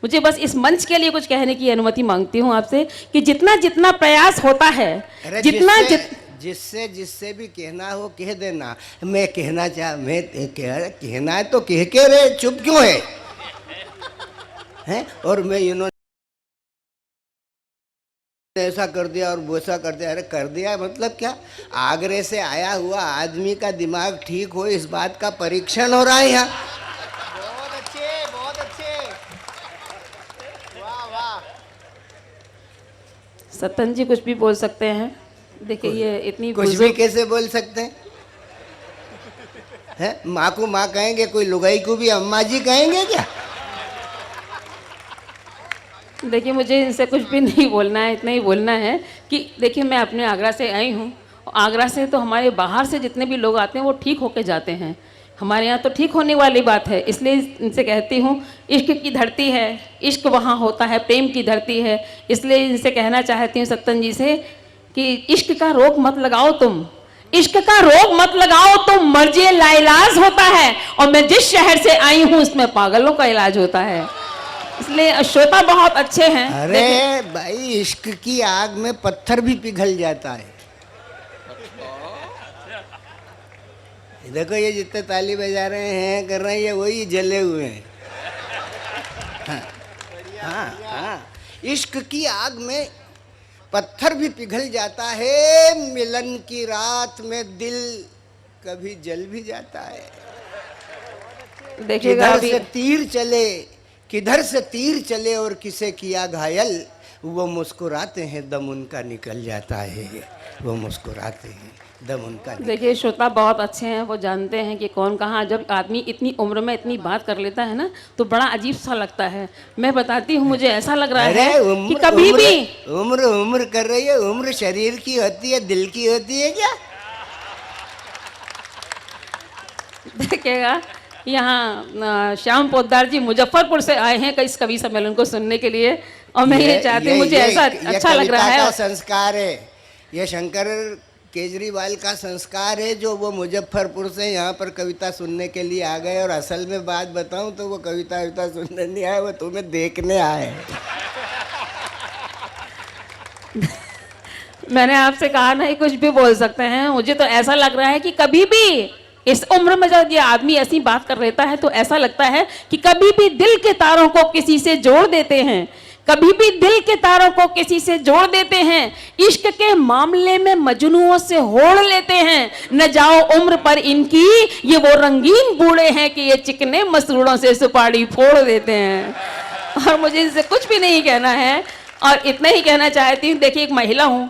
मुझे बस इस मंच के लिए कुछ कहने की अनुमति मांगती हूँ आपसे कि जितना जितना प्रयास होता है, अरे जितना जिससे जिससे भी कहना हो कह देना। मैं कहना है तो कह के रे, चुप क्यों है? और मैं इन्होंने ऐसा कर दिया और वैसा कर दिया। अरे कर दिया मतलब क्या? आगरे से आया हुआ आदमी का दिमाग ठीक हो, इस बात का परीक्षण हो रहा है यहाँ। बहुत अच्छे, बहुत अच्छे, वाह वाह। सत्तन जी कुछ भी बोल सकते हैं। देखिए ये इतनी कुछ भी कैसे बोल सकते हैं? माँ को माँ कहेंगे, कोई लुगाई को भी अम्मा जी कहेंगे क्या? देखिए मुझे इनसे कुछ भी नहीं बोलना है, इतना ही बोलना है कि देखिए मैं अपने आगरा से आई हूँ। आगरा से तो हमारे बाहर से जितने भी लोग आते हैं वो ठीक होके जाते हैं। हमारे यहाँ तो ठीक होने वाली बात है, इसलिए इनसे कहती हूँ इश्क की धरती है, इश्क वहाँ होता है, प्रेम की धरती है। इसलिए इनसे कहना चाहती हूँ सत्तन जी से कि इश्क का रोग मत लगाओ तुम, इश्क का रोग मत लगाओ तुम, मर्जी लाइलाज होता है। और मैं जिस शहर से आई हूँ उसमें पागलों का इलाज होता है। इसलिए श्रोता बहुत अच्छे हैं। अरे भाई, इश्क की आग में पत्थर भी पिघल जाता है। देखो ये जितने ताली बजा रहे हैं, कर रहे हैं, ये वही जले हुए हैं। हाँ हाँ, इश्क की आग में पत्थर भी पिघल जाता है, मिलन की रात में दिल कभी जल भी जाता है। देखिएगा किधर से तीर चले, किधर से तीर चले और किसे किया घायल, वो मुस्कुराते हैं दम उनका निकल जाता है, वो मुस्कुराते हैं दम उनका। देखिए श्रोता बहुत अच्छे हैं, वो जानते हैं कि कौन कहाँ। जब आदमी इतनी उम्र में इतनी बात कर लेता है ना तो बड़ा अजीब सा लगता है। मैं बताती हूँ, मुझे ऐसा लग रहा है कि कभी भी उम्र उम्र कर रही है। उम्र शरीर की होती है, दिल की होती है क्या? देखिएगा यहाँ श्याम पोद्दार जी मुजफ्फरपुर से आए हैं इस कवि सम्मेलन को सुनने के लिए, और मैं ये चाहती हूँ, मुझे ऐसा अच्छा लग रहा है। संस्कार है ये, शंकर केजरीवाल का संस्कार है जो वो मुजफ्फरपुर से यहाँ पर कविता सुनने के लिए आ गए। और असल में बात बताऊं तो वो कविता सुनने नहीं आए, वो तुम्हें देखने आए। मैंने आपसे कहा नहीं कुछ भी बोल सकते हैं। मुझे तो ऐसा लग रहा है कि कभी भी इस उम्र में जब ये आदमी ऐसी बात कर लेता है तो ऐसा लगता है कि कभी भी दिल के तारों को किसी से जोड़ देते हैं, कभी भी दिल के तारों को किसी से जोड़ देते हैं। इश्क के मामले में मजनुओं से होड़ लेते हैं। न जाओ उम्र पर इनकी, ये वो रंगीन बूढ़े हैं कि ये चिकने मसरूड़ों से सुपारी फोड़ देते हैं। और मुझे इनसे कुछ भी नहीं कहना है, और इतना ही कहना चाहती हूँ। देखिए एक महिला हूँ,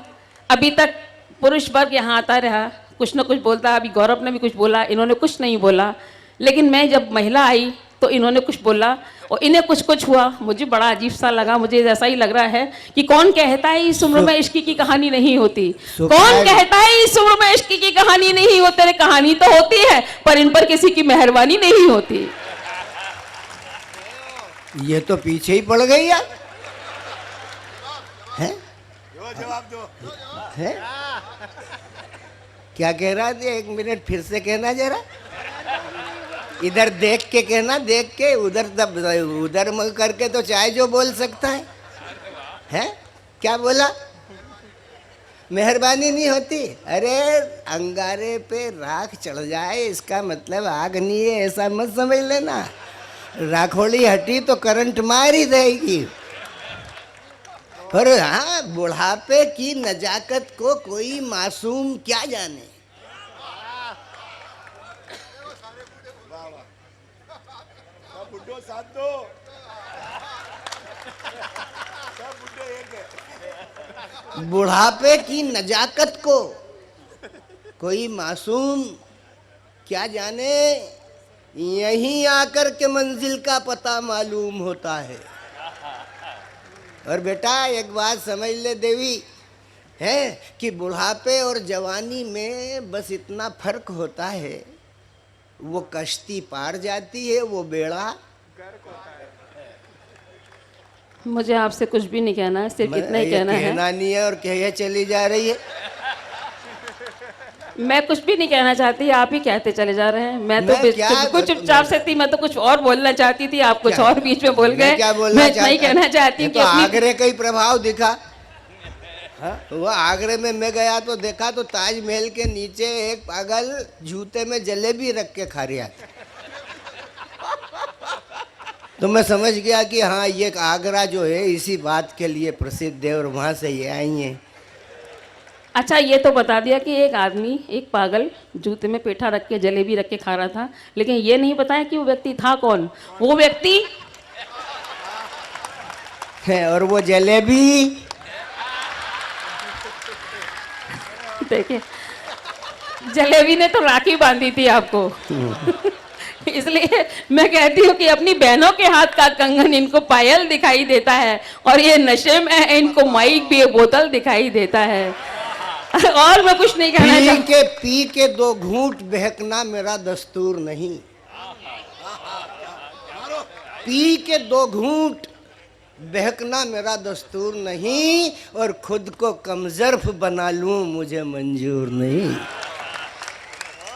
अभी तक पुरुष वर्ग यहाँ आता रहा, कुछ ना कुछ बोलता। अभी गौरव ने भी कुछ बोला, इन्होंने कुछ नहीं बोला। लेकिन मैं जब महिला आई तो इन्होंने कुछ बोला और इन्हें कुछ कुछ हुआ। मुझे बड़ा अजीब सा लगा। मुझे ऐसा ही लग रहा है कि कौन कहता है इस उम्र में इश्क की कहानी नहीं होती, कौन कहता है इस उम्र में इश्क की कहानी नहीं होती। अरे कहानी तो होती है, पर इन पर किसी की मेहरबानी नहीं होती। ये तो पीछे ही पड़ गई यार। है? जवाब दो है? क्या कह रहा था? एक मिनट फिर से कहना जरा। इधर देख के कहना, देख के। उधर मग करके तो चाहे जो बोल सकता है। हैं? क्या बोला? मेहरबानी नहीं होती? अरे अंगारे पे राख चढ़ जाए इसका मतलब आग नहीं है, ऐसा मत समझ लेना। राखोड़ी हटी तो करंट मार ही देगी। पर हाँ, बुढ़ापे की नजाकत को कोई मासूम क्या जाने। साथ दो, सब बुड्ढे एक है। बुढ़ापे की नजाकत को कोई मासूम क्या जाने, यहीं आकर के मंजिल का पता मालूम होता है। और बेटा एक बात समझ ले देवी, है कि बुढ़ापे और जवानी में बस इतना फर्क होता है, वो कश्ती पार जाती है, वो बेड़ा। मुझे आपसे कुछ भी नहीं कहना है, सिर्फ इतना ही कहना है। कहना नहीं है और कहे चली जा रही है। मैं कुछ भी नहीं कहना चाहती, आप ही कहते चले जा रहे हैं। मैं तो मैं क्या बिल्कुल चुपचाप से थी, मैं तो कुछ और बोलना चाहती थी, आप कुछ क्या? और बीच में बोल मैं गए। क्या बोलना मैं इतना ही चाहता- कहना चाहती ये हूँ कि तो अपनी आगरे का ही प्रभाव दिखा। हाँ? वो आगरे में मैं गया तो देखा तो ताजमहल के नीचे एक पागल जूते में जलेबी रख के खा रहा था। तो मैं समझ गया कि हाँ, ये आगरा जो है इसी बात के लिए प्रसिद्ध है और वहाँ से ये आई हैं। अच्छा, ये तो बता दिया कि एक आदमी, एक पागल जूते में पेठा रख के जलेबी रख के खा रहा था, लेकिन ये नहीं बताया कि वो व्यक्ति था कौन। वो व्यक्ति है और वो जलेबी देखिए, जलेबी ने तो राखी बांधी थी आपको। इसलिए मैं कहती हूँ कि अपनी बहनों के हाथ का कंगन इनको पायल दिखाई देता है, और ये नशे में है, इनको माइक भी बोतल दिखाई देता है। और मैं कुछ नहीं कहना चाहती। पी के 2 घूंट बहकना मेरा दस्तूर नहीं। पी के 2 घूंट बहकना मेरा दस्तूर नहीं, और खुद को कमजर्फ बना लूं मुझे मंजूर नहीं।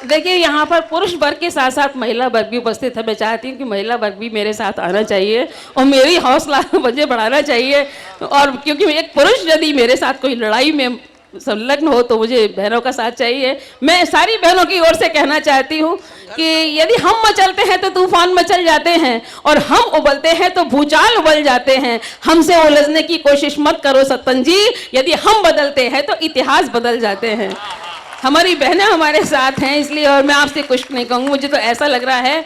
देखिए, यहाँ पर पुरुष वर्ग के साथ साथ महिला वर्ग भी उपस्थित है। मैं चाहती हूँ कि महिला वर्ग भी मेरे साथ आना चाहिए और मेरी हौसला मुझे बढ़ाना चाहिए। और क्योंकि एक पुरुष यदि मेरे साथ कोई लड़ाई में संलग्न हो तो मुझे बहनों का साथ चाहिए। मैं सारी बहनों की ओर से कहना चाहती हूँ कि यदि हम मचलते हैं तो तूफान मचल जाते हैं, और हम उबलते हैं तो भूचाल उबल जाते हैं। हमसे उलझने की कोशिश मत करो सत्तन जी, यदि हम बदलते हैं तो इतिहास बदल जाते हैं। हमारी बहनें हमारे साथ हैं, इसलिए। और मैं आपसे कुछ नहीं कहूँगी, मुझे तो ऐसा लग रहा है,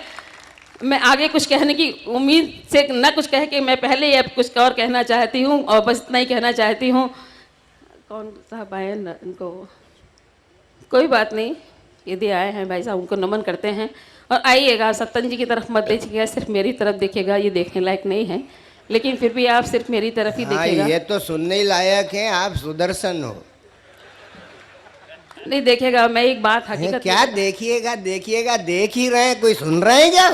मैं आगे कुछ कहने की उम्मीद से न कुछ कह के मैं पहले ही अब कुछ और कहना चाहती हूँ, और बस इतना ही कहना चाहती हूँ। कौन साहब आए न, उनको कोई बात नहीं, यदि आए हैं भाई साहब उनको नमन करते हैं। और आइएगा, सत्तन जी की तरफ मत देखिएगा, सिर्फ मेरी तरफ देखिएगा, ये देखने लायक नहीं है, लेकिन फिर भी आप सिर्फ मेरी तरफ ही हाँ, देखिएगा। ये तो सुनने ही लायक है, आप सुदर्शन हो। नहीं देखिएगा, मैं एक बात हकीकत क्या देखिएगा देखिएगा, देख ही रहे हैं, कोई सुन रहे हैं क्या?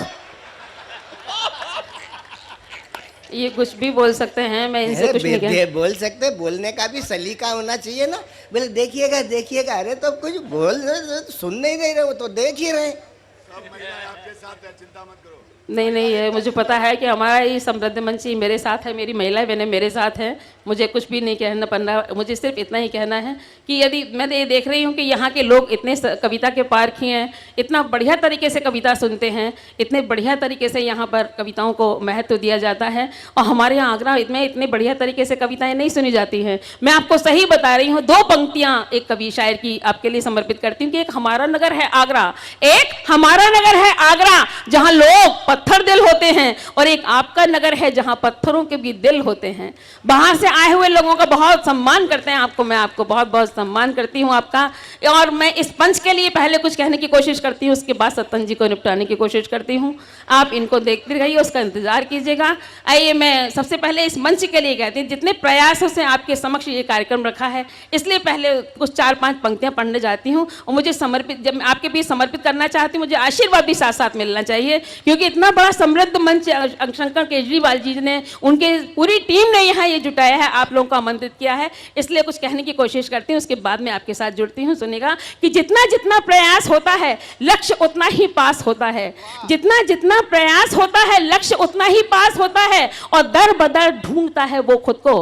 ये कुछ भी बोल सकते हैं, मैं इनसे कुछ नहीं कह। बोल सकते, बोलने का भी सलीका होना चाहिए ना। बोले देखिएगा देखिएगा, अरे तो कुछ बोल सुन नहीं रहे हो तो देख ही रहे। सब महिलाएं आपके साथ है, चिंता मत करो। नहीं नहीं है, मुझे पता है कि हमारा ये समृद्ध मंच ही मेरे साथ है, मेरी महिला बहनें मेरे साथ हैं। मुझे कुछ भी नहीं कहना पड़ रहा, मुझे सिर्फ इतना ही कहना है कि यदि मैं ये देख रही हूँ कि यहाँ के लोग इतने कविता के पारखी हैं, इतना बढ़िया तरीके से कविता सुनते हैं, इतने बढ़िया तरीके से यहाँ पर कविताओं को महत्व दिया जाता है, और हमारे यहाँ आगरा में इतने बढ़िया तरीके से कविताएँ नहीं सुनी जाती हैं। मैं आपको सही बता रही हूँ, 2 पंक्तियाँ एक कवि शायर की आपके लिए समर्पित करती हूँ कि एक हमारा नगर है आगरा, एक हमारा नगर है आगरा जहाँ लोग पत्थर दिल होते हैं, और एक आपका नगर है जहां पत्थरों के भी दिल होते हैं। बाहर से आए हुए लोगों का बहुत सम्मान करते हैं आपको, मैं आपको बहुत बहुत सम्मान करती हूं आपका। और मैं इस पंच के लिए पहले कुछ कहने की कोशिश करती हूं, उसके बाद सत्तन जी को निपटाने की कोशिश करती हूँ। आप इनको देखते रहिए, उसका इंतजार कीजिएगा। आइए, मैं सबसे पहले इस मंच के लिए कहती हूँ, जितने प्रयासों से आपके समक्ष ये कार्यक्रम रखा है, इसलिए पहले कुछ 4-5 पंक्तियां पढ़ने जाती हूँ, और मुझे समर्पित, जब मैं आपके बीच समर्पित करना चाहती हूँ, मुझे आशीर्वाद भी साथ साथ मिलना चाहिए, क्योंकि इतना बड़ा समृद्ध मंच शंकर केजरीवाल जी ने, उनके पूरी टीम ने यहाँ ये जुटाया है, आप लोगों को आमंत्रित किया है, इसलिए कुछ कहने की कोशिश करती हूँ, उसके बाद में आपके साथ जुड़ती हूँ। सुनिएगा कि जितना जितना प्रयास होता है लक्ष्य उतना ही पास होता है, जितना जितना प्रयास होता है लक्ष्य उतना ही पास होता है, और दर बदर ढूंढता है वो खुद को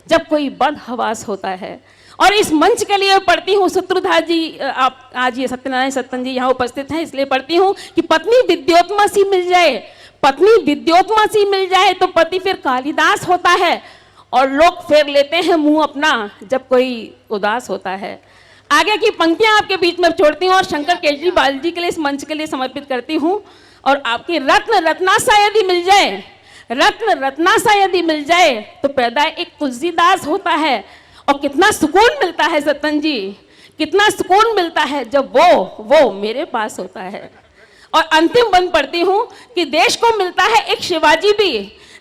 जब कोई बदहवास होता है। और इस मंच के लिए पढ़ती हूँ, सूत्रधार जी, आप आज ये सत्यनारायण सत्तन जी यहाँ उपस्थित हैं, इसलिए पढ़ती हूँ कि पत्नी विद्योत्मा सी मिल जाए, पत्नी विद्योत्मा सी मिल जाए तो पति फिर कालिदास होता है, और लोग फेर लेते हैं मुंह अपना जब कोई उदास होता है। आगे की पंक्तियां आपके बीच में छोड़ती हूँ और शंकर केजरीवाल जी के लिए, इस मंच के लिए समर्पित करती हूँ। और आपकी रत्न रत्नासा यदि मिल जाए, रत्न रत्नासा यदि मिल जाए तो पैदा एक तुलसीदास होता है। और कितना सुकून मिलता है सत्तन जी, कितना सुकून मिलता है जब वो मेरे पास होता है। और अंतिम बंद पढ़ती हूँ कि देश को मिलता है एक शिवाजी भी,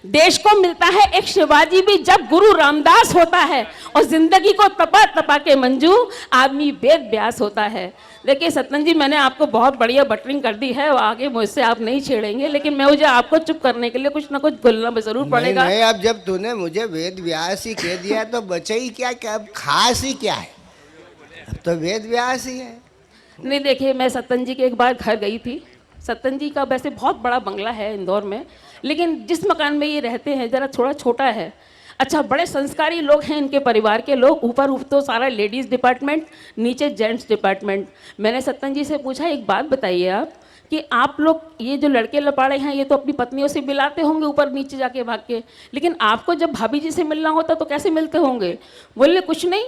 देश को मिलता है एक शिवाजी भी जब गुरु रामदास होता है, और जिंदगी को तपा तपा के मंजू आदमी वेद व्यास होता है। देखिए सत्तन जी, मैंने आपको बहुत बढ़िया बटरिंग कर दी है, आगे मुझसे आप नहीं छेड़ेंगे, लेकिन मैं मुझे आपको चुप करने के लिए कुछ ना कुछ बोलना जरूर पड़ेगा। नहीं, अब जब तूने मुझे वेद व्यास ही कह दिया तो बचे ही क्या, क्या अब खास ही क्या है, अब तो वेद व्यास ही है। नहीं देखिए, मैं सत्तन जी के एक बार घर गई थी। सत्तन जी का वैसे बहुत बड़ा बंगला है इंदौर में, लेकिन जिस मकान में ये रहते हैं ज़रा थोड़ा छोटा है। अच्छा, बड़े संस्कारी लोग हैं इनके परिवार के लोग, ऊपर तो सारा लेडीज़ डिपार्टमेंट, नीचे जेंट्स डिपार्टमेंट। मैंने सत्तन जी से पूछा, एक बात बताइए आप कि आप लोग ये जो लड़के लपाड़े हैं ये तो अपनी पत्नियों से मिलाते होंगे ऊपर नीचे जाके भाग के, लेकिन आपको जब भाभी जी से मिलना होता तो कैसे मिलते होंगे? बोले कुछ नहीं,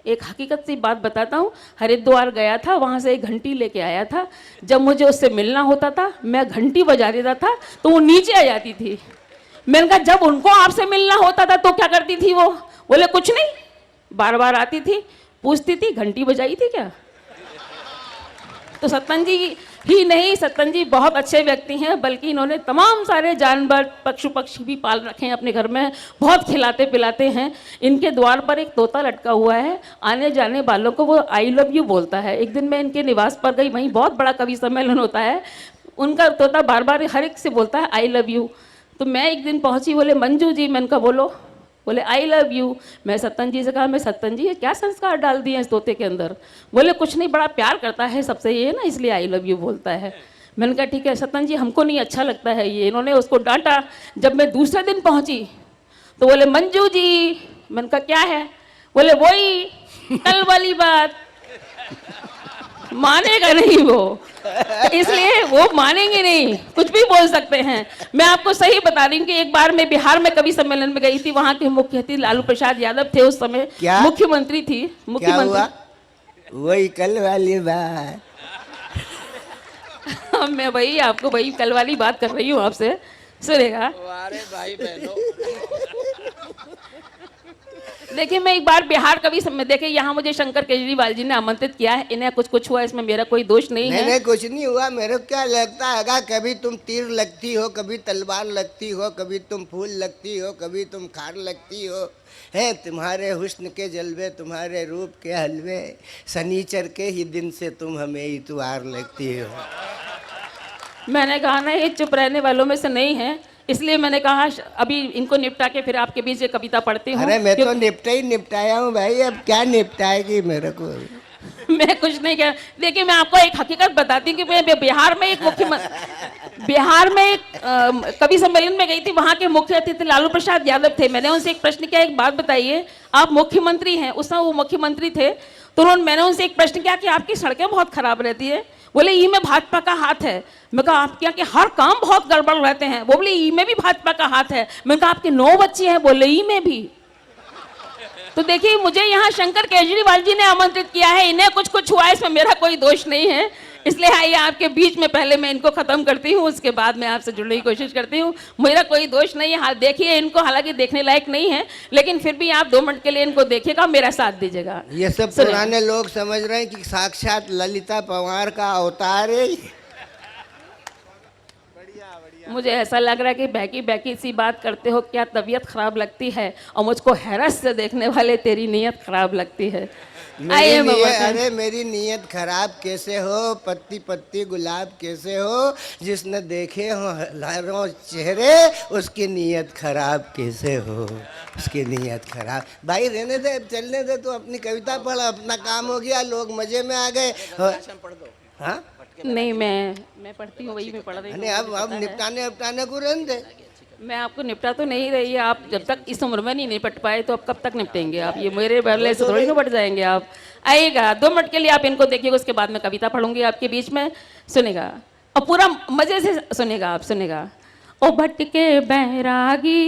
एक हकीकत सी बात बताता हूँ, हरिद्वार गया था, वहाँ से एक घंटी लेके आया था। जब मुझे उससे मिलना होता था मैं घंटी बजा देता था तो वो नीचे आ जाती थी। मैंने कहा जब उनको आपसे मिलना होता था तो क्या करती थी वो? बोले कुछ नहीं, बार बार आती थी, पूछती थी घंटी बजाई थी क्या? तो सत्तन जी ही नहीं, सत्तन जी बहुत अच्छे व्यक्ति हैं, बल्कि इन्होंने तमाम सारे जानवर पशु पक्षी भी पाल रखे हैं अपने घर में, बहुत खिलाते पिलाते हैं। इनके द्वार पर एक तोता लटका हुआ है, आने जाने वालों को वो आई लव यू बोलता है। एक दिन मैं इनके निवास पर गई, वहीं बहुत बड़ा कवि सम्मेलन होता है, उनका तोता बार बार हर एक से बोलता है आई लव यू। तो मैं एक दिन पहुंची, बोले मंजू जी, मैंने कहा बोलो। बोले आई लव यू। मैं सत्तन जी से कहा, मैं सत्तन जी ये क्या संस्कार डाल दिए इस तोते के अंदर? बोले कुछ नहीं, बड़ा प्यार करता है सबसे ये ना, इसलिए आई लव यू बोलता है। मैंने कहा ठीक है सत्तन जी, हमको नहीं अच्छा लगता है ये। इन्होंने उसको डांटा। जब मैं दूसरे दिन पहुंची तो बोले मंजू जी। मैंने कहा क्या है? बोले वही कल वाली बात। मानेगा नहीं वो, इसलिए वो मानेंगे नहीं, कुछ भी बोल सकते हैं। मैं आपको सही बता रही हूँ कि एक बार मैं बिहार में कवि सम्मेलन में गई थी, वहाँ के मुख्य अतिथि लालू प्रसाद यादव थे, उस समय क्या? मुख्यमंत्री थी। क्या हुआ? वही कल वाली बात। मैं वही आपको वही कल वाली बात कर रही हूँ आपसे, सुनेगा। अरे भाई बहनों, देखिए मैं एक बार बिहार कवि सम्मेलन, देखिए यहाँ मुझे शंकर केजरीवाल जी ने आमंत्रित किया है, इन्हें कुछ हुआ, इसमें मेरा कोई दोष नहीं है। नहीं कुछ नहीं हुआ। मेरे को क्या लगता है, कभी तुम तीर लगती हो, कभी तलवार लगती हो, कभी तुम फूल लगती हो, कभी तुम खार लगती हो। है तुम्हारे हुस्न के जलवे, तुम्हारे रूप के हलवे, शनिचर के ही दिन से तुम हमें इतवार लगती हो। मैंने कहा ना ये चुप रहने वालों में से नहीं है, इसलिए मैंने कहा अभी इनको निपटा के फिर आपके बीच ये कविता पढ़ती हूँ। अरे मैं तो निपटाया हूँ भाई, अब क्या निपटाएगी मेरे को? मैं कुछ नहीं कह। देखिए मैं आपको एक हकीकत बताती हूँ कि मैं बिहार में एक बिहार में एक कवि सम्मेलन में गई थी, वहाँ के मुख्य अतिथि लालू प्रसाद यादव थे। मैंने उनसे एक प्रश्न किया, एक बात बताइए, आप मुख्यमंत्री हैं, उस समय वो मुख्यमंत्री थे, तो मैंने उनसे एक प्रश्न किया कि आपकी सड़कें बहुत खराब रहती है। बोले ई में भाजपा का हाथ है। मैं कहा आपके यहाँ के हर काम बहुत गड़बड़ रहते हैं। वो बोले ई में भी भाजपा का हाथ है। मैंने कहा आपके 9 बच्चे हैं। बोले ई में भी। तो देखिए मुझे यहाँ शंकर केजरीवाल जी ने आमंत्रित किया है, इन्हें कुछ हुआ, इसमें मेरा कोई दोष नहीं है। इसलिए आइए आपके बीच में पहले मैं इनको खत्म करती हूँ, उसके बाद मैं आपसे जुड़ने की कोशिश करती हूँ। मेरा कोई दोष नहीं है। हाँ देखिए इनको, हालांकि देखने लायक नहीं है, लेकिन फिर भी आप 2 मिनट के लिए इनको देखिएगा, मेरा साथ दीजिएगा। ये सब पुराने लोग समझ रहे हैं कि साक्षात ललिता पंवार का अवतार है। मुझे ऐसा लग रहा है कि बहकी सी बात करते हो, क्या तबीयत खराब लगती है, और मुझको हैरत से देखने वाले तेरी नीयत खराब लगती है। अरे मेरी नीयत खराब कैसे हो? पत्ती पत्ती गुलाब कैसे हो? जिसने देखे हो हजारों चेहरे, उसकी नीयत खराब कैसे हो? उसकी नीयत खराब। भाई रहने दे, चलने दे, तू अपनी कविता पढ़, अपना काम हो गया, लोग मजे में आ गए। हाँ नहीं मैं पढ़ती हूँ, वही मैं पढ़ रही हूँ। अब निपटाने को रहने दे। मैं आपको निपटा तो नहीं रही है, आप जब तक इस उम्र में नहीं निपट पाए तो अब कब तक निपटेंगे आप? ये मेरे बदले से थोड़ी निपट जाएंगे आप। आइएगा 2 मिनट के लिए, आप इनको देखिएगा, उसके बाद मैं कविता पढ़ूंगी आपके बीच में, सुनेगा और पूरा मजे से सुनेगा आप, सुनेगा। ओ भटके बैरागी,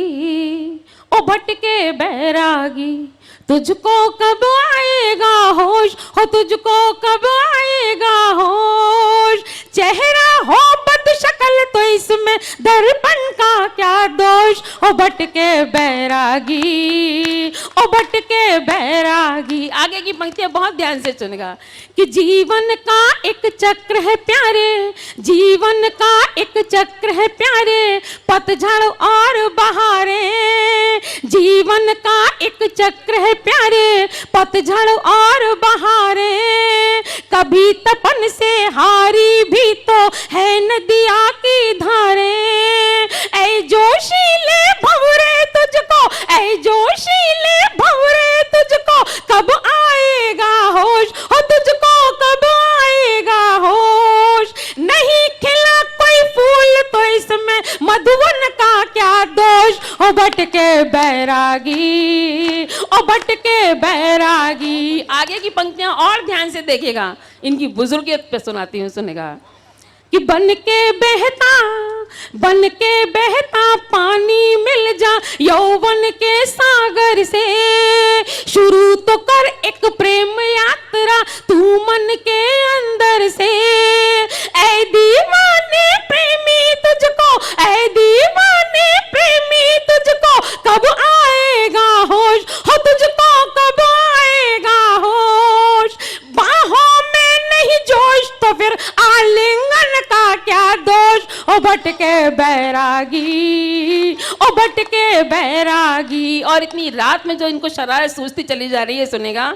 ओ भटके बैरागी, तुझको कब आएगा होश, हो तुझको कब आएगा होश, चेहरा हो बद शक्ल तो इसमें दर्पण का क्या दोष। ओ भटके बैरागी, ओ भटके बैरागी। आगे की पंक्तियां बहुत ध्यान से सुनेगा कि जीवन का एक चक्र है प्यारे, जीवन का एक चक्र है प्यारे, पतझड़ और बहारें, जीवन का एक चक्र है प्यारे, पतझड़ और बहारें, कभी तपन से हारी भी तो है नदिया की धारें, ऐ जोशीले भंवरे तुझको, ऐ जोशीले भंवरे तुझको कब आएगा होश, हो तुझको कब आएगा ओ भटके बैरागी, ओ भटके बैरागी। आगे की पंक्तियां और ध्यान से देखिएगा, इनकी बुजुर्गियत पे सुनाती हूँ, सुनेगा कि बन के बहता पानी मिल जा यौवन के सागर से, शुरू तो कर एक प्रेम यात्रा तू मन के अंदर से। ऐ दीवाने प्रेमी तुझको, ऐ दीवाने प्रेमी तुझको कब आएगा होश, हो तुझको कब आएगा होश। बाहों में नहीं जोश तो फिर आलिंगन का क्या दोष। ओ भटके बैरागी, ओ भटके बैरागी। और इतनी रात में जो इनको शरारत सूझती चली जा रही है, सुनेगा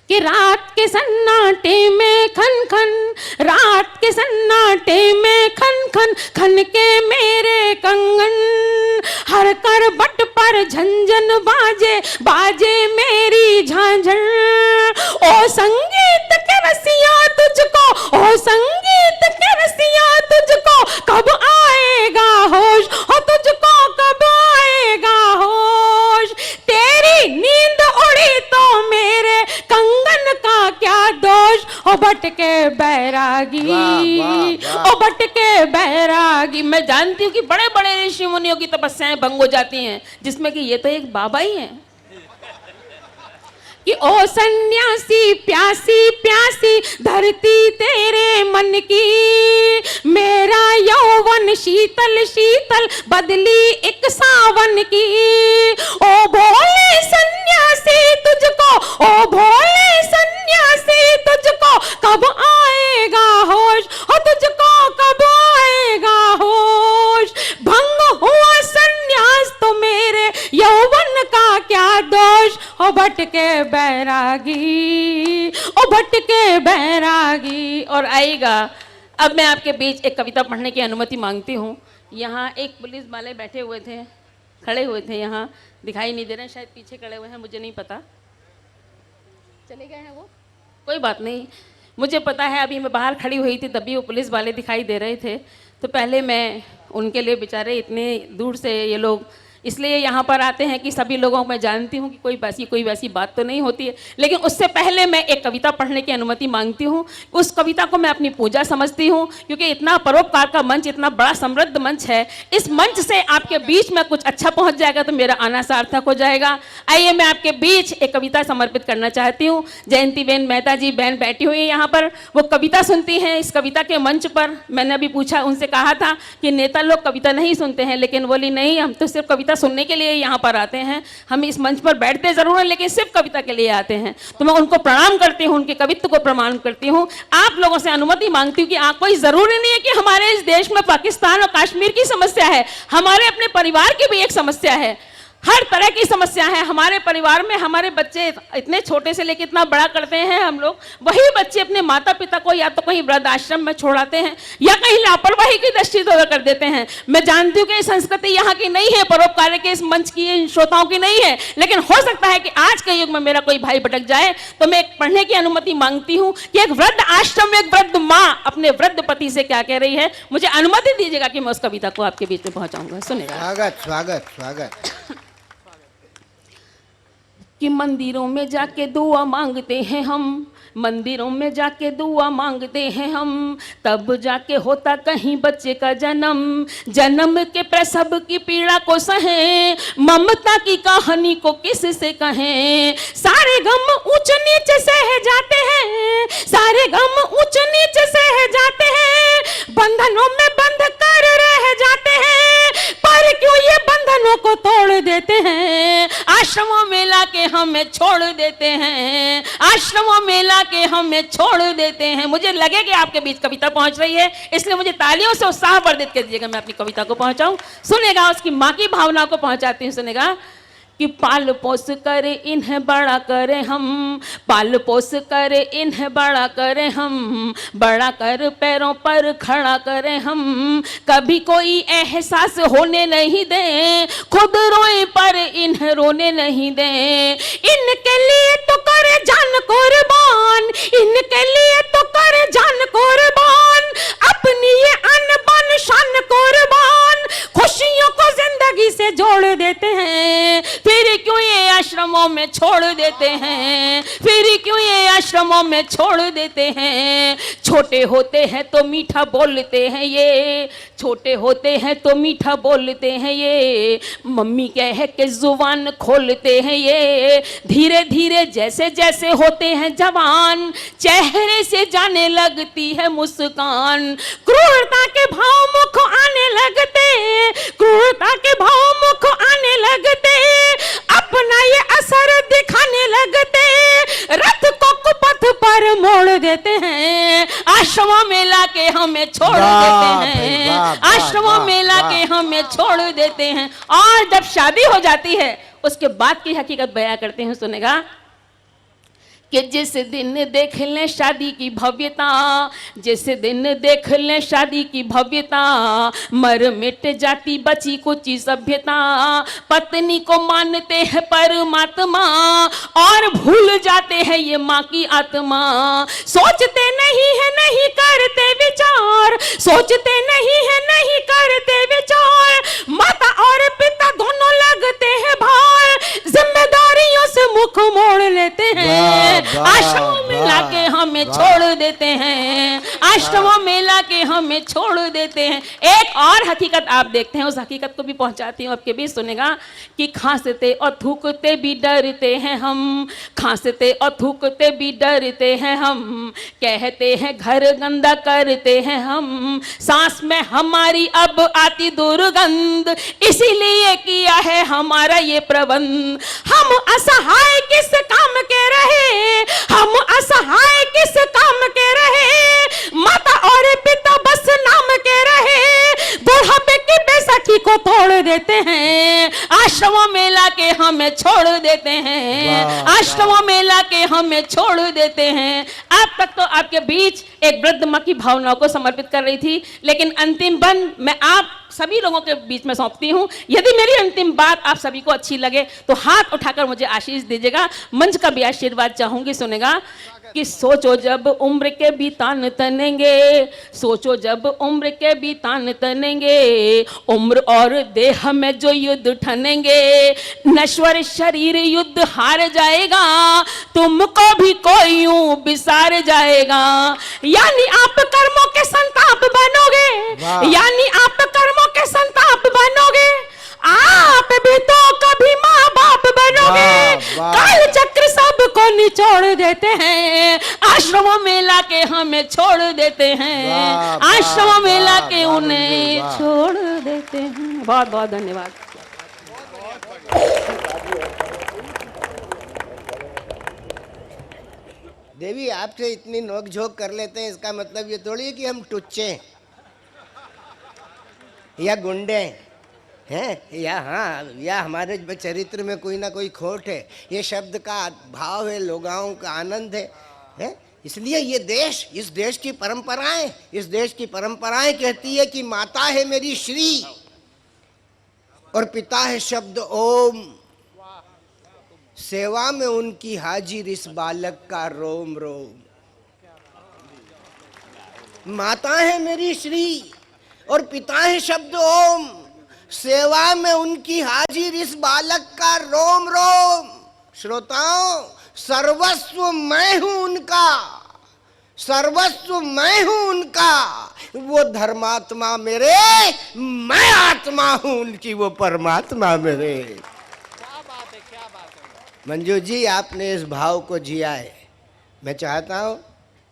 कि रात के सन्नाटे में खन खन, रात के सन्नाटे में खन खन, खन के मेरे कंगन, हर करवट पर झंझन बाजे, बाजे मेरी झांझर। ओ संगीत के रसिया तुझको, ओ संगीत के रसिया तुझको कब आएगा होश, हो तुझको कब आएगा होश। तेरी नींद उड़ी तो मेरे कंगन का क्या दोष। ओ भटके बैरागी, ओ भटके बैरागी। मैं जानती हूँ कि बड़े बड़े ऋषि मुनियों की तपस्याएं भंग हो जाती हैं, जिसमें कि ये तो एक बाबा ही है कि ओ सन्यासी प्यासी प्यासी धरती तेरे मन की, मेरा यौवन शीतल शीतल बदली एक सावन की। ओ भोले सन्यासी तुझको, ओ भोले सन्यासी तुझको कब आएगा होश, हो तुझको कब आएगा होश। भंग हुआ सन्यास तो मेरे यौवन का क्या दोष। ओ भटके बैरागी, ओ भटके बैरागी। और आएगा, अब मैं आपके बीच एक कविता पढ़ने की अनुमति मांगती हूँ। यहाँ एक पुलिस वाले बैठे हुए थे, खड़े हुए थे, यहाँ दिखाई नहीं दे रहे, शायद पीछे खड़े हुए हैं, मुझे नहीं पता, चले गए हैं वो, कोई बात नहीं। मुझे पता है, अभी मैं बाहर खड़ी हुई थी तभी वो पुलिस वाले दिखाई दे रहे थे, तो पहले मैं उनके लिए, बेचारे इतने दूर से ये लोग इसलिए यहाँ पर आते हैं कि सभी लोगों को मैं जानती हूँ कि कोई वैसी बात तो नहीं होती है, लेकिन उससे पहले मैं एक कविता पढ़ने की अनुमति मांगती हूँ। उस कविता को मैं अपनी पूजा समझती हूँ, क्योंकि इतना परोपकार का मंच, इतना बड़ा समृद्ध मंच है, इस मंच से आपके बीच में कुछ अच्छा पहुँच जाएगा तो मेरा आना सार्थक हो जाएगा। आइए मैं आपके बीच एक कविता समर्पित करना चाहती हूँ। जयंती बेन मेहता जी बहन बैठी हुई है यहाँ पर, वो कविता सुनती हैं इस कविता के मंच पर। मैंने अभी पूछा, उनसे कहा था कि नेता लोग कविता नहीं सुनते हैं, लेकिन बोली नहीं, हम तो सिर्फ कविता सुनने के लिए यहाँ पर आते हैं, हम इस मंच पर बैठते जरूर हैं लेकिन सिर्फ कविता के लिए आते हैं। तो मैं उनको प्रणाम करती हूँ, उनके कवित्व को प्रणाम करती हूँ। आप लोगों से अनुमति मांगती हूँ कि कोई जरूरी नहीं है कि हमारे इस देश में पाकिस्तान और कश्मीर की समस्या है, हमारे अपने परिवार की भी एक समस्या है, हर तरह की समस्या है। हमारे परिवार में हमारे बच्चे इतने छोटे से लेकर इतना बड़ा करते हैं हम लोग, वही बच्चे अपने माता पिता को या तो कहीं वृद्ध आश्रम में छोड़ाते हैं या कहीं लापरवाही की दृष्टि से कर देते हैं। मैं जानती हूँ कि संस्कृति यहाँ की नहीं है, परोपकार के इस मंच की, इन श्रोताओं की नहीं है, लेकिन हो सकता है कि आज के युग में मेरा कोई भाई भटक जाए, तो मैं एक पढ़ने की अनुमति मांगती हूँ कि एक वृद्ध आश्रम में एक वृद्ध माँ अपने वृद्ध पति से क्या कह रही है। मुझे अनुमति दीजिएगा कि मैं उस कविता को आपके बीच में पहुंचाऊंगा, सुनेगा। स्वागत स्वागत स्वागत। कि मंदिरों में जाके दुआ मांगते हैं हम, मंदिरों में जाके दुआ मांगते हैं हम, तब जाके होता कहीं बच्चे का जन्म। जन्म के प्रसव की पीड़ा को सहें, ममता की कहानी को किस से कहें। सारे गम ऊंच नीच सह जाते हैं, सारे गम ऊंच नीच सह जाते हैं, बंधनों में बंध कर रह जाते हैं, पर क्यों ये बंधनों को तोड़ देते हैं। आश्रमों में लाके हमें छोड़ देते हैं, आश्रमों में लाके हमें छोड़ देते हैं। मुझे लगे कि आपके बीच कविता पहुंच रही है, इसलिए मुझे तालियों से उत्साह वर्धित कर दीजिएगा, मैं अपनी कविता को पहुंचाऊं। सुनेगा, उसकी माँ की भावना को पहुंचाती हूँ, सुनेगा। कि पाल पोस कर इन्हें बड़ा करें हम, पाल पोस कर इन्हें बड़ा करें हम, बड़ा कर पैरों पर खड़ा करें हम, कभी कोई एहसास होने नहीं दें, खुद रोए पर इन्हें रोने नहीं दें। इनके लिए तो करे जान कुर्बान, इनके लिए तो करे जान कुर्बान, अपनी ये अनबन शान कुर्बान, खुशियों को जिंदगी से से जोड़ देते हैं, फिर क्यों ये आश्रमों में छोड़ देते हैं, फिर क्यों ये आश्रमों में छोड़ देते हैं। छोटे होते हैं तो मीठा बोलते हैं ये, छोटे होते हैं तो मीठा बोलते हैं ये, मम्मी कह के जुबान खोलते हैं ये। धीरे धीरे जैसे जैसे होते हैं जवान, चेहरे से जाने लगती है मुस्कान। क्रूरता के भाव मुख आने लगते, क्रूरता के भाव मुख आने लगते, अपना ये असर दिखाने लगते, रथ को कुपथ पर मोड़ देते हैं, आश्रमों में लाके हमें छोड़ देते हैं, आश्रमों में लाके हमें छोड़ देते हैं। और जब शादी हो जाती है उसके बाद की हकीकत बयां करते हैं, सुनेगा कि जिस दिन देख लें शादी की भव्यता, जिस दिन देख लें शादी की भव्यता, मर मिट जाती बची कुछ सभ्यता। पत्नी को मानते हैं परमात्मा और भूल जाते हैं ये माँ की आत्मा। सोचते नहीं है नहीं करते विचार, सोचते नहीं है नहीं करते विचार, माता और पिता दोनों लगते हैं भार, जिम्मेदारियों से मुख मोड़ लेते हैं, आश्रमों में लाके हमें छोड़ देते हैं, आश्रमों में लाके हमें छोड़ देते हैं। एक और हकीकत आप देखते हैं, उस हकीकत को भी पहुंचाती हूँ आपके बीच, सुनेगा कि खांसते और थूकते भी डरते हैं हम, खांसते और थूकते भी डरते हैं हम, कहते हैं घर गंदा करते हैं हम, सांस में हमारी अब आती दुर्गंध, इसीलिए किया है हमारा ये प्रबंध। हम असहाय किस काम के रहे, हम असहाय किस काम के रहे, माता और पिता बस नाम के रहे, बुढ़ापे की बैसाखी को तोड़ देते हैं, आश्रमों में लाके हमें छोड़ देते हैं, आश्रमों में लाके हमें छोड़ देते हैं। अब तक तो आपके बीच एक वृद्ध माँ की भावनाओं को समर्पित कर रही थी, लेकिन अंतिम बंद मैं आप सभी लोगों के बीच में सौंपती हूँ। यदि मेरी अंतिम बात आप सभी को अच्छी लगे तो हाथ उठाकर मुझे आशीष दीजिएगा, मंच का भी आशीर्वाद चाहूंगी। सुनेगा कि सोचो जब उम्र के भी तान तनेंगे, सोचो जब उम्र के भी तान तनेंगे, उम्र और देह में जो युद्ध ठनेंगे, नश्वर शरीर युद्ध हार जाएगा, तुमको भी कोई यूं बिसार जाएगा। यानी आप कर्मों के संताप बनोगे, यानी आप कर्मों के संताप बनोगे, आप भी तो कभी माँ बाप बनोगे। काल चक्र सबको निचोड़ देते हैं, आश्रमों में लाके हमें छोड़ देते हैं, आश्रमों में लाके उन्हें छोड़ देते हैं। बहुत बहुत धन्यवाद। देवी आपसे इतनी नोकझोंक कर लेते हैं, इसका मतलब ये थोड़ी है कि हम टुच्चे या गुंडे हैं, या हमारे चरित्र में कोई ना कोई खोट है। ये शब्द का भाव है, लोगाओं का आनंद है? इसलिए ये देश, इस देश की परंपराएं, इस देश की परंपराएं कहती है कि माता है मेरी श्री और पिता है शब्द ओम, सेवा में उनकी हाजिर इस बालक का रोम रोम। माता है मेरी श्री और पिता है शब्द ओम, सेवा में उनकी हाजिर इस बालक का रोम रोम। श्रोताओं, सर्वस्व मैं हूं उनका, सर्वस्व मैं हूं उनका, वो धर्मात्मा मेरे, मैं आत्मा हूं उनकी, वो परमात्मा मेरे। मंजू जी, आपने इस भाव को जिया है। मैं चाहता हूँ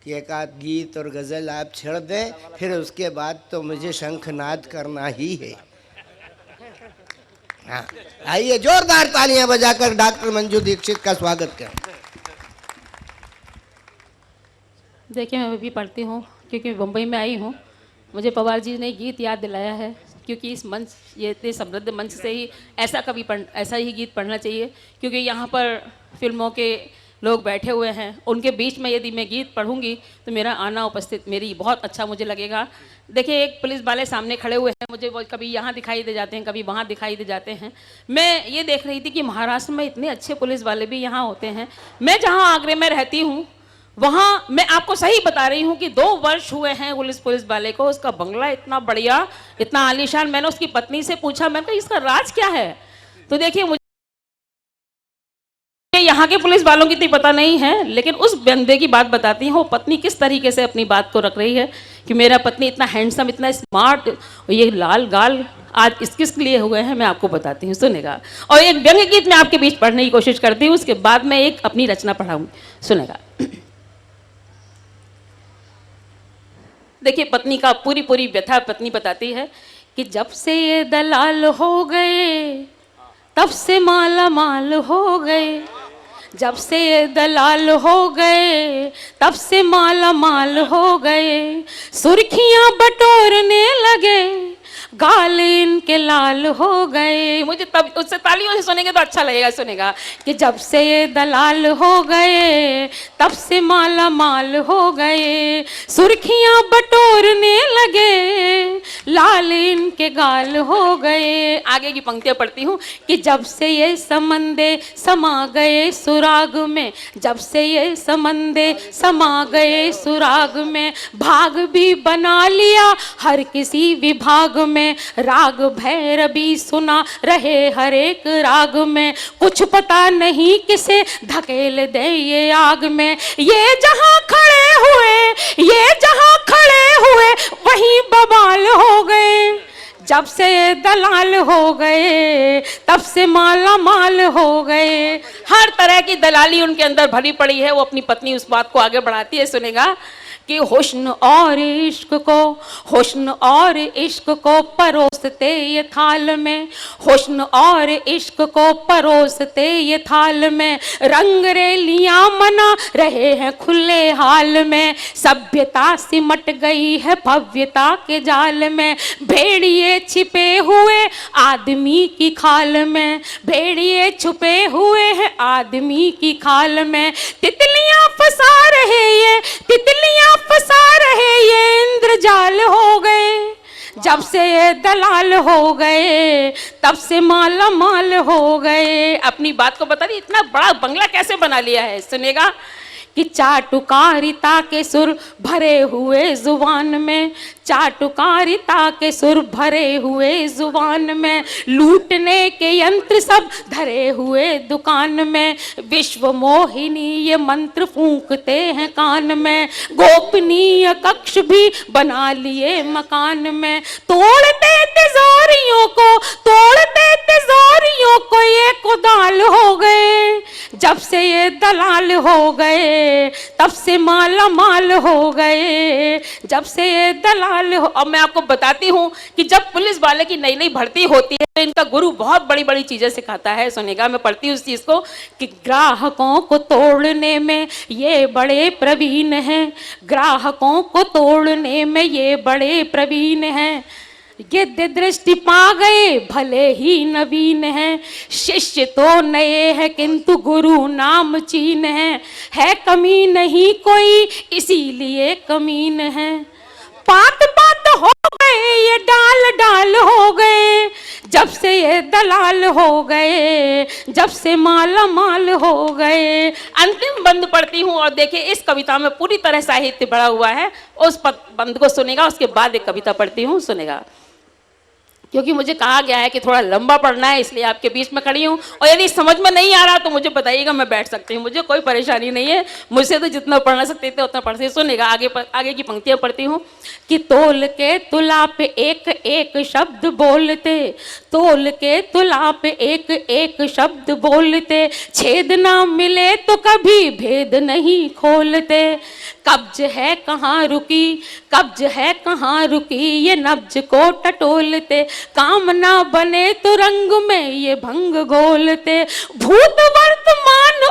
कि एक आध गीत और गज़ल आप छेड़ दें, फिर उसके बाद तो मुझे शंखनाद करना ही है। हाँ, आइए जोरदार तालियां बजाकर डॉक्टर मंजू दीक्षित का स्वागत करें। देखिए, मैं भी पढ़ती हूँ क्योंकि मुंबई में आई हूँ, मुझे पवार जी ने गीत याद दिलाया है, क्योंकि इस मंच, ये इतने समृद्ध मंच से ही ऐसा ही गीत पढ़ना चाहिए, क्योंकि यहाँ पर फिल्मों के लोग बैठे हुए हैं, उनके बीच में यदि मैं गीत पढ़ूंगी तो मेरा आना उपस्थित मेरी बहुत अच्छा मुझे लगेगा। देखिए, एक पुलिस वाले सामने खड़े हुए हैं, मुझे वो कभी यहाँ दिखाई दे जाते हैं, कभी वहाँ दिखाई दे जाते हैं। मैं ये देख रही थी कि महाराष्ट्र में इतने अच्छे पुलिस वाले भी यहाँ होते हैं। मैं जहाँ आगरे में रहती हूँ वहां मैं आपको सही बता रही हूं कि 2 वर्ष हुए हैं पुलिस वाले को। उसका बंगला इतना बढ़िया, इतना आलीशान। मैंने उसकी पत्नी से पूछा, मैंने कहा इसका राज क्या है? तो देखिए, मुझे यहाँ के पुलिस वालों की तो पता नहीं है, लेकिन उस बंदे की बात बताती हूँ। पत्नी किस तरीके से अपनी बात को रख रही है कि मेरा पत्नी इतना हैंडसम, इतना स्मार्ट, ये लाल गाल आज किस लिए हुए हैं, मैं आपको बताती हूँ, सुनेगा। और एक व्यंग्य गीत मैं आपके बीच पढ़ने की कोशिश करती हूँ, उसके बाद मैं एक अपनी रचना पढ़ाऊंगी, सुनेगा। देखिए, पत्नी का पूरी व्यथा पत्नी बताती है कि जब से ये दलाल हो गए तब से माला माल हो गए, जब से ये दलाल हो गए तब से माला माल हो गए, सुर्खियां बटोरने लगे गाल इनके लाल हो गए। मुझे तब उससे तालियों से सुनेंगे तो अच्छा लगेगा, सुनेगा कि जब से ये दलाल हो गए तब से माला माल हो गए, सुर्खियां बटोरने लगे लाल इनके गाल हो गए। आगे की पंक्तियां पढ़ती हूँ कि जब से ये समंदे समा गए सुराग में, जब से ये समंदे समा गए सुराग में, भाग भी बना लिया हर किसी विभाग में, राग भैरवी सुना रहे हर एक राग में, कुछ पता नहीं किसे धकेल दे ये आग में। ये जहां खड़े हुए, ये जहां खड़े हुए वहीं बवाल हो गए, जब से ये दलाल हो गए तब से माला माल हो गए। हर तरह की दलाली उनके अंदर भरी पड़ी है। वो अपनी पत्नी उस बात को आगे बढ़ाती है, सुनेगा कि हुस्न और इश्क को, हुस्न और इश्क को परोसते ये थाल में, हुस्न और इश्क को परोसते ये थाल में, रंग रेलियां मना रहे हैं खुले हाल में, सभ्यता सिमट गई है भव्यता के जाल में, भेड़िए छिपे हुए आदमी की खाल में, भेड़िए छुपे हुए हैं आदमी की खाल में, तितलियां फंसा रहे ये, तितलियां फंसा रहे ये इंद्रजाल हो गए, जब से ये दलाल हो गए तब से माला माल हो गए। अपनी बात को बता रही, इतना बड़ा बंगला कैसे बना लिया है, सुनेगा कि चाटुकारिता के सुर भरे हुए जुबान में, चाटुकारिता के सुर भरे हुए जुबान में, लूटने के यंत्र सब धरे हुए दुकान में, विश्व मोहिनी ये मंत्र फूंकते हैं कान में, गोपनीय कक्ष भी बना लिए मकान में, तोड़ते तिजोरियों को, तोड़ते तिजोरियों को ये कुदाल हो गए, जब से ये दलाल हो गए तब से माला माल हो गए, जब से ये दलाल हो। अब मैं आपको बताती हूँ कि जब पुलिस वाले की नई नई भर्ती होती है तो इनका गुरु बहुत बड़ी बड़ी चीजें सिखाता है, सुनेगा। मैं पढ़ती हूँ उस चीज को कि ग्राहकों को तोड़ने में ये बड़े प्रवीण हैं, ग्राहकों को तोड़ने में ये बड़े प्रवीण हैं, गिद्ध दृष्टि पा गए भले ही नवीन है, शिष्य तो नए हैं किंतु गुरु नाम चीन है कमी नहीं कोई इसीलिए कमीन है, पात पात हो गए ये डाल डाल हो गए, जब से ये दलाल हो गए, जब से माला माल हो गए। अंतिम बंद पढ़ती हूँ और देखिए इस कविता में पूरी तरह साहित्य भरा हुआ है, उस बंद को सुनेगा, उसके बाद एक कविता पढ़ती हूँ, सुनेगा। क्योंकि मुझे कहा गया है कि थोड़ा लंबा पढ़ना है, इसलिए आपके बीच में खड़ी हूँ, और यदि समझ में नहीं आ रहा तो मुझे बताइएगा, मैं बैठ सकती हूँ, मुझे कोई परेशानी नहीं है, मुझसे तो जितना पढ़ना सकते थे उतना पढ़ सकते। सुनेगा, आगे की पंक्तियाँ पढ़ती हूँ कि तोल के तुला पे एक एक शब्द बोलते, तोल के तुला पे एक एक शब्द बोलते, छेद ना मिले तो कभी भेद नहीं खोलते, कब्ज है कहाँ रुकी, कब्ज है कहाँ रुकी ये नब्ज को टटोलते, काम ना बने तो रंग में ये भंग घोलते, भूत वर्तमान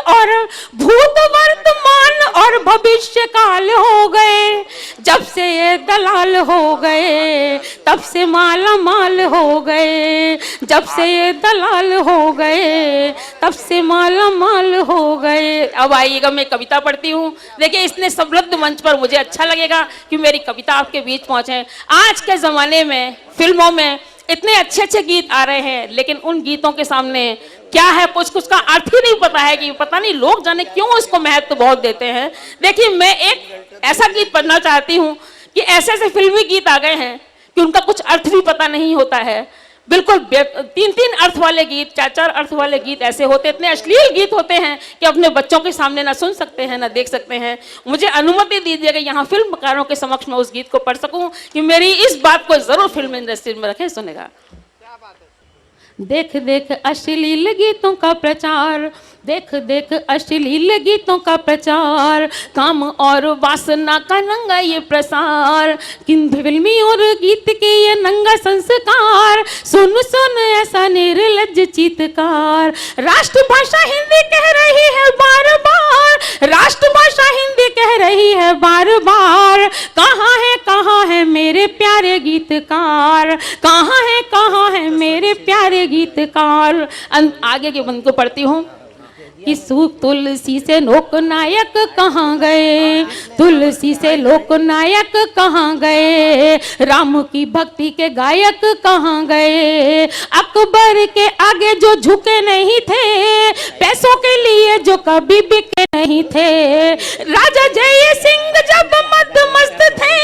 और भविष्य काल हो गए, जब से ये दलाल हो गए तब से माला माल हो गए, जब से ये दलाल हो गए तब से माला माल हो गए। अब आइएगा, मैं कविता पढ़ती हूँ। देखिए, इसने समृद्ध मंच पर मुझे अच्छा लगेगा कि मेरी कविता आपके बीच पहुंचे। आज के ज़माने में फिल्मों में इतने अच्छे अच्छे गीत आ रहे हैं, लेकिन उन गीतों के सामने क्या है, कुछ कुछ का अर्थ ही नहीं पता है, कि पता नहीं लोग जाने क्यों इसको महत्व बहुत देते हैं। देखिए, मैं एक ऐसा गीत पढ़ना चाहती हूँ कि ऐसे ऐसे फिल्मी गीत आ गए हैं कि उनका कुछ अर्थ भी पता नहीं होता है। बिल्कुल 3-3 अर्थ वाले गीत, 4-4 अर्थ वाले गीत ऐसे होते, इतने अश्लील गीत होते हैं कि अपने बच्चों के सामने ना सुन सकते हैं ना देख सकते हैं। मुझे अनुमति दीजिएगा यहाँ फिल्मकारों के समक्ष मैं उस गीत को पढ़ सकूं, कि मेरी इस बात को जरूर फिल्म इंडस्ट्री में रखें। सुनेगा। देख देख अश्लील गीतों का प्रचार, देख देख अश्लील गीतों का प्रचार, काम और वासना का नंगा ये प्रसार, किन फिल्मी और गीत के ये नंगा संस्कार, सुन सुन ऐसा निर्लज्ज चीत्कार। राष्ट्रभाषा हिंदी कह रही है बार बार, राष्ट्रभाषा हिंदी कह रही है बार बार, कहाँ है मेरे प्यारे गीतकार, कहाँ है मेरे प्यारे गीतकार। आगे के बंद को पढ़ती हूँ कि तुलसी से लोकनायक कहाँ गए, तुलसी से लोकनायक कहाँ गए, राम की भक्ति के गायक कहाँ गए, अकबर के आगे जो झुके नहीं थे, पैसों के लिए जो कभी बिके नहीं थे, राजा जय सिंह जब मदमस्त थे,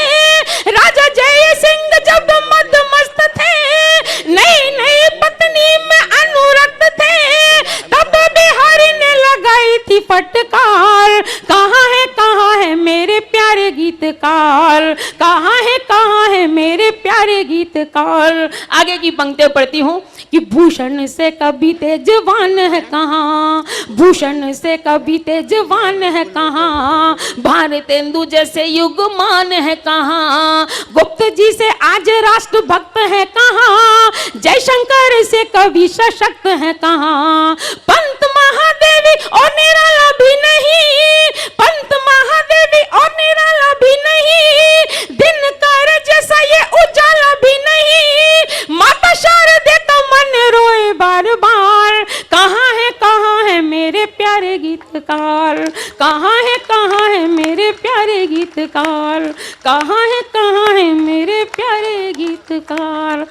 राजा जय सिंह जब मदमस्त थे, नई नई पत्नी में अनुरक्त थे, तब बिहारी ने लगाई थी फटकार। कहाँ है मेरे प्यारे गीतकार, कहाँ है मेरे प्यारे गीतकार। आगे की पंक्तियां पढ़ती हूँ कि भूषण से कभी तेजवान है कहाँ, भूषण से कभी तेजवान है कहाँ, भारतेंदु जैसे युगमान है कहाँ, गुप्त जी से आज राष्ट्र भक्त है कहाँ, जयशंकर से कभी सशक्त है कहाँ, पंत महादेवी और निराला भी नहीं, पंत महादेवी और निराला भी नहीं, दिनकर जैसा ये उजाला भी नहीं, माता शारदे का मन रोए बार बार। कहाँ है मेरे प्यारे गीतकार, कहाँ है मेरे प्यारे गीतकार, कहाँ है मेरे प्यारे गीतकार।